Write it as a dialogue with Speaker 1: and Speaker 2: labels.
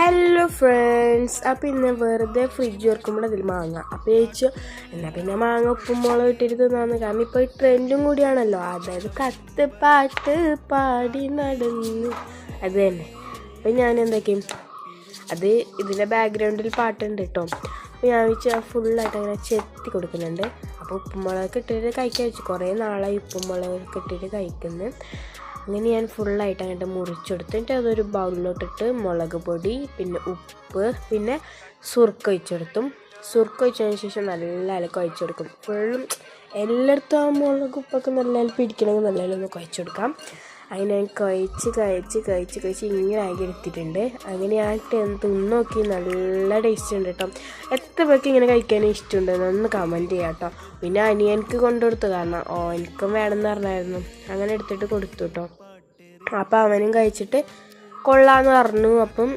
Speaker 1: Hello friends, അപ്പോൾ ഇന്ന് വെറുതെ ഫ്രിഡ്ജ് തുറക്കുമ്പോൾ അതിൽ മാങ്ങ. അപ്പോൾ ചോദിച്ചു എന്നാൽ പിന്നെ മാങ്ങ ഉപ്പും മുളക് ഇട്ടിട്ട് തിന്നാന്ന്. കാരണം ഇപ്പോൾ ട്രെൻഡും കൂടിയാണല്ലോ, അതായത് കത്ത് പാട്ട് പാടി നടന്ന് അത് തന്നെ. അപ്പം ഞാൻ എന്തൊക്കെയും അത് ഇതിൻ്റെ ബാക്ക്ഗ്രൗണ്ടിൽ പാട്ടുണ്ട് കേട്ടോ. അപ്പോൾ ഞാൻ വെച്ചാൽ ഫുള്ളായിട്ട് അങ്ങനെ ചെത്തി കൊടുക്കുന്നുണ്ട്. അപ്പോൾ ഉപ്പും മുളകൊക്കെ ഇട്ടിട്ട് കഴിക്കാൻ വെച്ചു. കുറേ നാളായി ഉപ്പും മുളകൊക്കെ ഇട്ടിട്ട് കഴിക്കുന്നത്. അങ്ങനെ ഞാൻ ഫുള്ളായിട്ട് അങ്ങോട്ട് മുറിച്ചെടുത്തിട്ട് അതൊരു ബൗളിലോട്ടിട്ട് മുളക് പൊടി, പിന്നെ ഉപ്പ്, പിന്നെ സുർക്ക ഒഴിച്ചെടുത്തും. സുർക്ക ഒഴിച്ചതിന് ശേഷം നല്ല കുഴച്ചെടുക്കും. ഫുള്ളും എല്ലായിടത്തും ആ മുളക് ഉപ്പൊക്കെ നല്ല പിടിക്കണമെങ്കിൽ നല്ല ഒന്ന് കുഴച്ചെടുക്കാം. അങ്ങനെ ഞാൻ കഴിച്ച് ഇങ്ങനെ ആക്കി എടുത്തിട്ടുണ്ട്. അങ്ങനെ ഞാൻ തിന്ന് നോക്കി, നല്ല ടേസ്റ്റ് ഉണ്ട് കേട്ടോ. എത്ര പേർക്ക് ഇങ്ങനെ കഴിക്കാൻ ഇഷ്ടമുണ്ടെന്ന് ഒന്ന് കമൻറ്റ് ചെയ്യാം കേട്ടോ. പിന്നെ അനിയനക്ക് കൊണ്ടുകൊടുത്തു, കാരണം എനിക്കും വേണമെന്ന് പറഞ്ഞായിരുന്നു. അങ്ങനെ എടുത്തിട്ട് കൊടുത്തു കേട്ടോ. അപ്പം അവനും കഴിച്ചിട്ട് കൊള്ളാമെന്ന് പറഞ്ഞു. അപ്പം